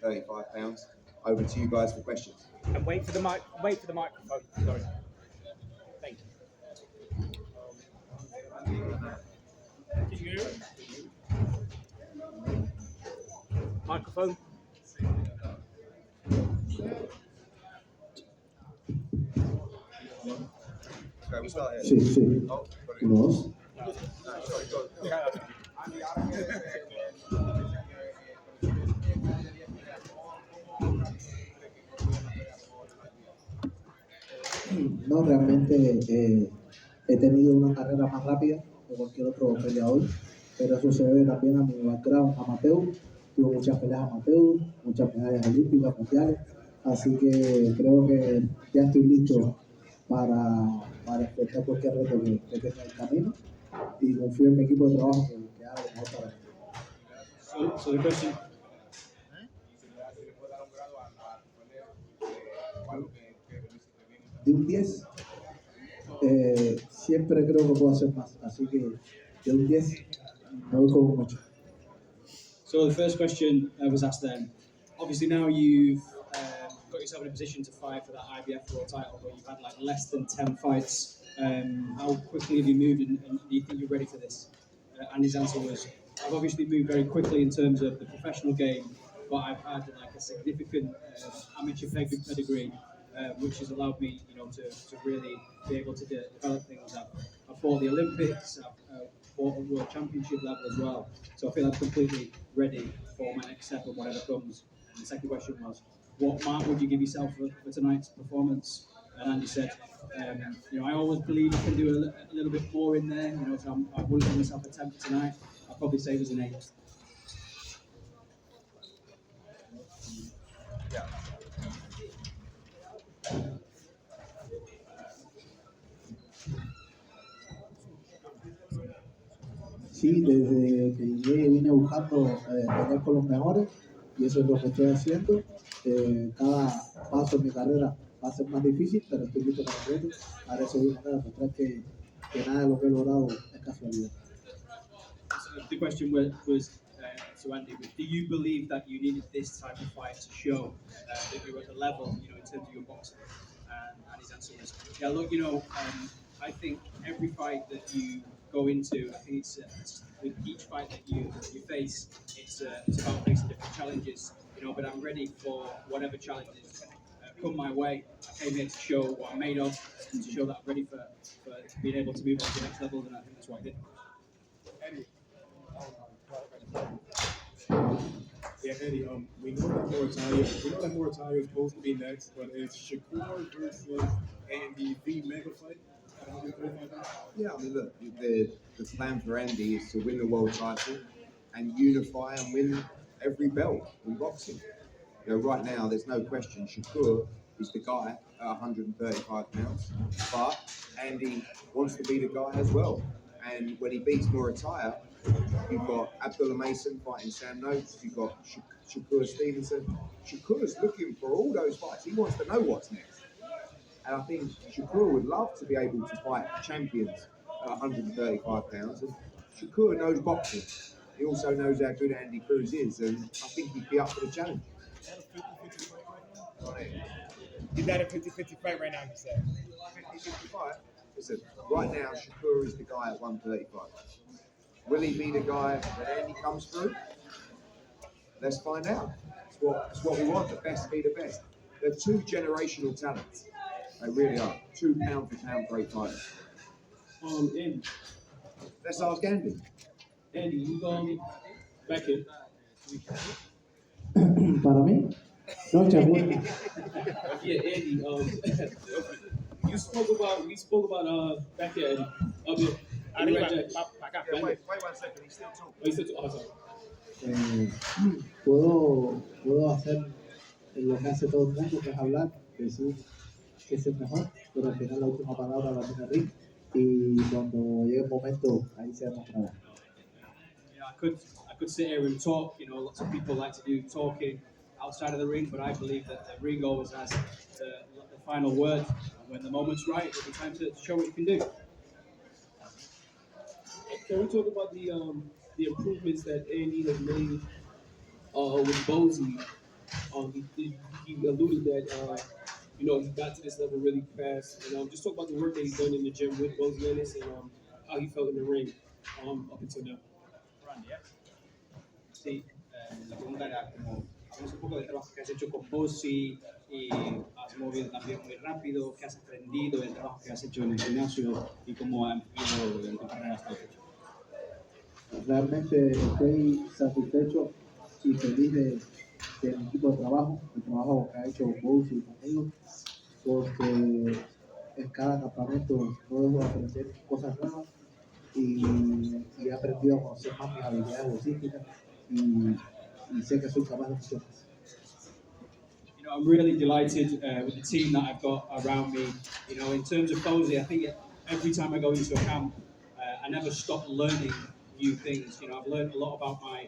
135 pounds. Over to you guys for questions. And wait for the microphone. Sorry. Thank you. Can you hear it? Microphone. Okay, we start here. Sí, sí. Oh, ¿Vos? No, realmente he tenido una carrera más rápida que cualquier otro peleador, pero eso se debe también a mi background amateur. Tuve muchas peleas amateur, muchas medallas olímpicas, mundiales, así que creo que ya estoy listo para enfrentar cualquier reto que tenga en el camino y confío en mi equipo de trabajo que haga lo mejor para mí. So the question. De un 10, siempre creo que puedo hacer más, así que de un 10 me voy con un 8. So the first question was asked then. Obviously now you've got yourself in a position to fight for that IBF world title, but you've had like less than 10 fights. How quickly have you moved, and do you think you're ready for this? And his answer was, I've obviously moved very quickly in terms of the professional game, but I've had like a significant amateur pedigree, which has allowed me, to really be able to develop things. I've fought the Olympics, I've fought at World Championship level as well. So I feel I'm completely ready for my next step and whatever comes. And the second question was, what mark would you give yourself for tonight's performance? And Andy said, I always believe I can do a little bit more in there. So I wouldn't give myself a 10 for tonight. I'd probably say it was an 8. Sí, desde que llegué vine buscando pelear con los mejores y eso es lo que estoy haciendo. Cada paso en mi carrera va a ser más difícil, pero estoy listo para el reto. Haré eso de una manera, demostrar que nada de lo que he logrado es casualidad. So the question was to Andy, do you believe that you needed this type of fight to show that you were at the level, in terms of your boxing? And his answer was, yeah, look, I think every fight that you go into, I think it's with each fight that you face, it's about facing different challenges, but I'm ready for whatever challenges come my way. I came here to show what I'm made of, and to show that I'm ready for being able to move on to the next level, and I think that's what I did. Yeah, Eddie, we know that Moritalia is supposed to be next, but it's Shakur versus Andy the mega fight. Yeah, I mean, look, the plan for Andy is to win the world title and unify and win every belt in boxing. Right now, there's no question Shakur is the guy at 135 pounds, but Andy wants to be the guy as well. And when he beats Moritalia, you've got Abdullah Mason fighting Sam Notes, you've got Shakur Stevenson. Shakur's looking for all those fights. He wants to know what's next. And I think Shakur would love to be able to fight champions at 135 pounds. And Shakur knows boxing. He also knows how good Andy Cruz is, and I think he'd be up for the challenge. Is that a 50-50 fight right now, you said? 50-50 fight? Listen, right now, Shakur is the guy at 135. Will he be the guy that Andy comes through? Let's find out. It's what we want, the best be the best. They're two generational talents. They really are. 2 pound for pound great fighters. Andy. Let's ask Andy. Andy, you go back here. Para mí, no, Shakur. Yeah, Andy. We spoke about back here, Eddie. Up here. Yeah, wait 1 second. He's still talking. Oh, he's still talking. Puedo hacer lo que hace todo el mundo, que es hablar, decir que es el mejor, pero al final la última palabra la tiene Rick y cuando llegue el momento ahí se demostrará. I could sit here and talk. Lots of people like to do talking outside of the ring, but I believe that the ring always has the final word. And when the moment's right, it'll be time to show what you can do. Can we talk about the improvements that Andy has made with Bozy He alluded that he got to this level really fast. And just talk about the work that he's done in the gym with both Lennis and how he felt in the ring up until now. Sí, la pregunta era como, hablamos un poco del trabajo que has hecho con Bossi y has movido también muy rápido, qué has aprendido del trabajo que has hecho en el gimnasio y cómo ha ido en tu carrera hasta la fecha. Realmente estoy satisfecho y feliz de mi equipo de trabajo, el trabajo que ha hecho Cruz y conmigo, porque en cada campamento no dejo de aprender cosas nuevas y he aprendido a conocer más mis habilidades logísticas y sé que soy capaz de mucho más. I'm really delighted with the team that I've got around me. In terms of Bosie, I think every time I go into a camp, I never stop learning new things. I've learned a lot about my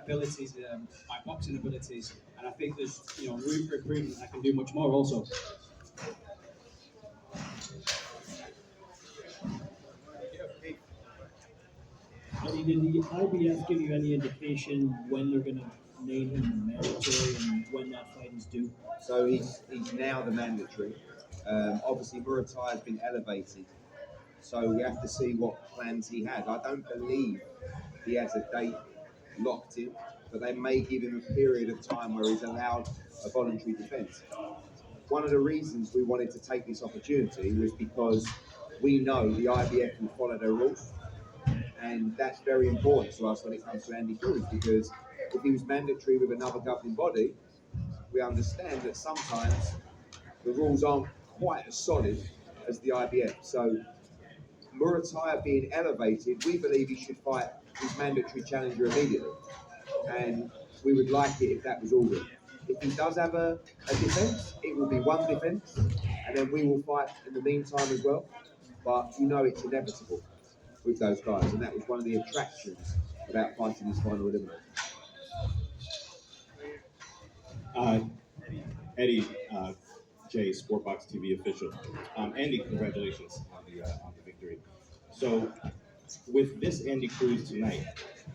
abilities, my boxing abilities, and I think there's room for improvement. I can do much more also. Eddie, did the IBF give you any indication when they're going to name him mandatory and when that fight is due? So he's now the mandatory. Obviously, Muratai has been elevated, so we have to see what plans he has. I don't believe he has a date locked in, but they may give him a period of time where he's allowed a voluntary defence. One of the reasons we wanted to take this opportunity was because we know the IBF will follow their rules, and that's very important to us when it comes to Andy Cruz, because if he was mandatory with another governing body, we understand that sometimes the rules aren't quite as solid as the IBF. So Muratai being elevated, we believe he should fight his mandatory challenger immediately. And we would like it if that was ordered. If he does have a defence, it will be one defence, and then we will fight in the meantime as well. But it's inevitable with those guys, and that was one of the attractions about fighting this final eliminator. Eddie, Jay, Sportbox TV official. Andy, congratulations on the victory. So, with this Andy Cruz tonight,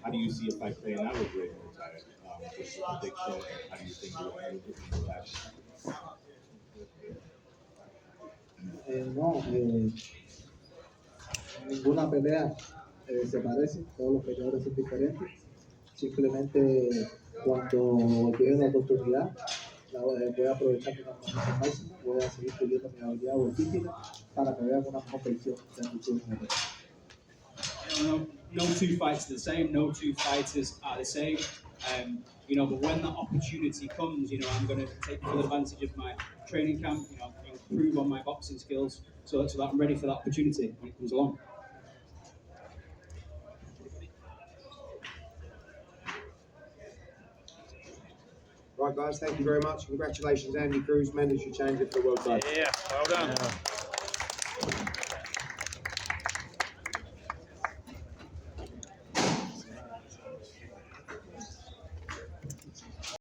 how do you see a fight playing out with Ray Muratai? What's your prediction? How do you think you will handle Ninguna pelea se parece, todos los peleadores son diferentes. Simplemente cuando llegue la oportunidad, voy a aprovechar mi compromiso máximo, voy a seguir puliendo mi habilidad bolística para que vean una mejor versión de mi turno. No two fights are the same, no two fighters are the same. But when that opportunity comes, I'm going to take full advantage of my training camp, improve on my boxing skills so that I'm ready for that opportunity when it comes along. Right, guys, thank you very much. Congratulations, Andy Cruz, mandatory challenger for the world title. Yeah, well done. Yeah.